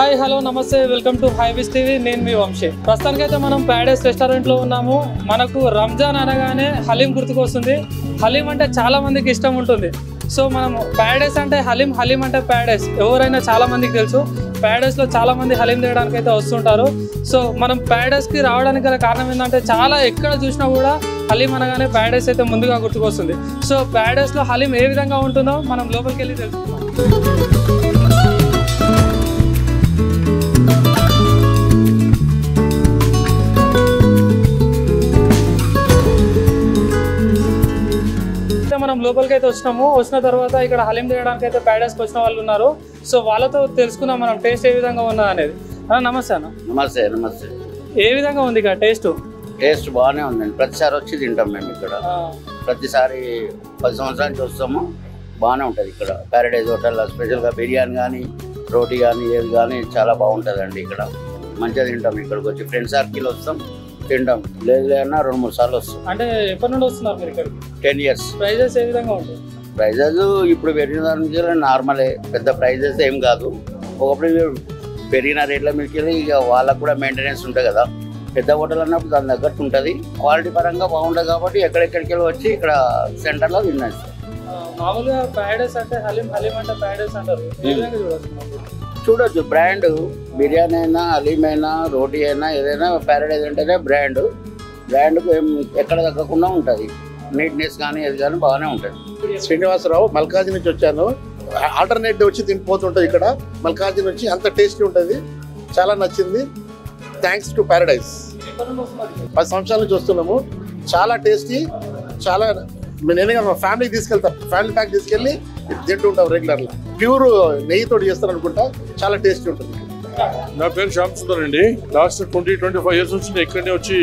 Hi hello నమస్తే welcome to హైబీస్ TV. నేను మీ వంశీ. ప్రస్తుతానికైతే మనం ప్యారడైస్ రెస్టారెంట్లో ఉన్నాము. మనకు రంజాన్ అనగానే హలీం గుర్తుకొస్తుంది. హలీం అంటే చాలా మందికి ఇష్టం ఉంటుంది. సో మనం ప్యారడైస్ అంటే హలీం, హలీం అంటే ప్యారడైస్ ఎవరైనా చాలా మందికి తెలుసు. ప్యారడైస్లో చాలా మంది హలీం తినడానికి అయితే వస్తుంటారు. సో మనం ప్యారడైస్కి రావడానికి గల కారణం ఏంటంటే చాలా ఎక్కడ చూసినా కూడా హలీం అనగానే ప్యారడైస్ అయితే ముందుగా గుర్తుకొస్తుంది. సో ప్యారడైస్లో హలీం ఏ విధంగా ఉంటుందో మనం లోపలికి వెళ్ళి తెలుసుకుందాం. మనం లోపలికి అయితే వచ్చినాము. వచ్చిన తర్వాత ఇక్కడ హలీం తినడానికి అయితే ప్యారడైస్కి వచ్చిన వాళ్ళు ఉన్నారు. సో వాళ్ళతో తెలుసుకుందాం మనం టేస్ట్ ఏ విధంగా ఉన్నది అనేది. నమస్తే అన్న. నమస్తే నమస్తే. ఏ విధంగా ఉంది ఇక్కడ టేస్ట్? టేస్ట్ బాగానే ఉందండి. ప్రతిసారి వచ్చి తింటాం మేము ఇక్కడ. ప్రతిసారి 10 సంవత్సరాల నుంచి వస్తాము. బాగానే ఉంటుంది ఇక్కడ ప్యారడైస్ హోటల్లో. స్పెషల్గా బిర్యానీ కానీ రోటీ కానీ ఏది కానీ చాలా బాగుంటుందండి ఇక్కడ. మంచిగా తింటాం. ఇక్కడికి వచ్చి ఫ్రెండ్స్ సర్కిల్ వస్తాం, తింటాం. లేదు లేదన్నా 2-3 సార్లు వస్తాం. అంటే ఎప్పటి నుండి వస్తున్నారు మీరు ఇక్కడికి? 10 years. ప్రైజెస్ ఏ విధంగా ఉంటాయి? ప్రైజెస్ ఇప్పుడు పెరిగిన దాని నుంచి నార్మలే, పెద్ద ప్రైజెస్ ఏం కాదు. ఒకప్పుడు పెరిగిన రేట్ల మీకు ఇక వాళ్ళకు కూడా మెయింటెనెన్స్ ఉంటుంది కదా. పెద్ద హోటల్ అన్నప్పుడు దాని తగ్గట్టు ఉంటుంది. క్వాలిటీ పరంగా బాగుంటుంది కాబట్టి ఎక్కడెక్కడికి వచ్చి ఇక్కడ సెంటర్లో తిన్నాను. మామూలుగా ప్యారడైస్ అంటే హలీం, హలీం అంటే ప్యారడైస్ అంటారు. ఏ విధంగా చూడొచ్చు బ్రాండ్. బిర్యానీ అయినా, హలీం అయినా, రోటీ అయినా ఏదైనా ప్యారడైస్ అంటేనే బ్రాండ్కు ఏం ఎక్కడ తగ్గకుండా ఉంటుంది. నీట్నెస్ కానీ ఏది కానీ బాగానే ఉంటుంది. శ్రీనివాసరావు, మల్కాజీ నుంచి వచ్చాను. ఆల్టర్నేట్ వచ్చి తినిపోతుంటుంది ఇక్కడ. మల్కాజీ నుంచి అంత టేస్టీ ఉంటుంది. చాలా నచ్చింది. Thanks to Paradise. 10 సంవత్సరాల నుంచి వస్తున్నాము. చాలా టేస్టీ. చాలా నేనే మా ఫ్యామిలీకి తీసుకెళ్తాను. ఫ్యామిలీ ప్యాక్ తీసుకెళ్ళి తింటూ ఉంటాం రెగ్యులర్గా. ప్యూర్ నెయ్యితో చేస్తారు అనుకుంటా. చాలా టేస్టీ ఉంటుంది. నా పేరు శ్యామ్ సుందర్ అండి. లాస్ట్ 20-25 years నుంచి నేను ఇక్కడనే వచ్చి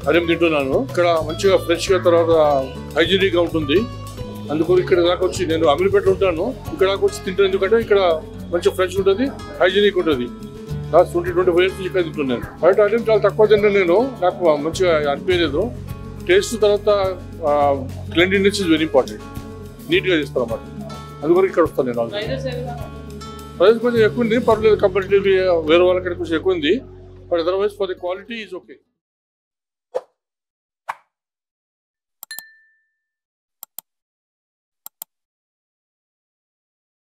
హలీం తింటున్నాను. ఇక్కడ మంచిగా ఫ్రెష్గా, తర్వాత హైజీనిక్గా ఉంటుంది. అందుకు ఇక్కడ దాకా వచ్చి నేను అమీర్పేటలో ఉంటాను. ఇక్కడ దాకా వచ్చి తింటాను. ఎందుకంటే ఇక్కడ మంచిగా ఫ్రెష్ ఉంటుంది, హైజీనిక్ ఉంటుంది. లాస్ట్ 20-25 years నుంచి ఇక్కడ తింటున్నాను. బయట హలీం చాలా తక్కువ తింటాను నేను. నాకు మంచిగా అనిపించలేదు. టేస్ట్ తర్వాత క్లీన్లీనెస్ ఇస్ వెరీ ఇంపార్టెంట్. నీట్గా చేస్తాను అన్నమాట. అందుకని ఇక్కడ వస్తాను నేను. ప్రైస్ కొంచెం ఎక్కువ ఉంది, పర్లేదు. కంపారిటివ్లీ వేరే వాళ్ళకి కొంచెం ఎక్కువ ఉంది. But otherwise for the quality is okay.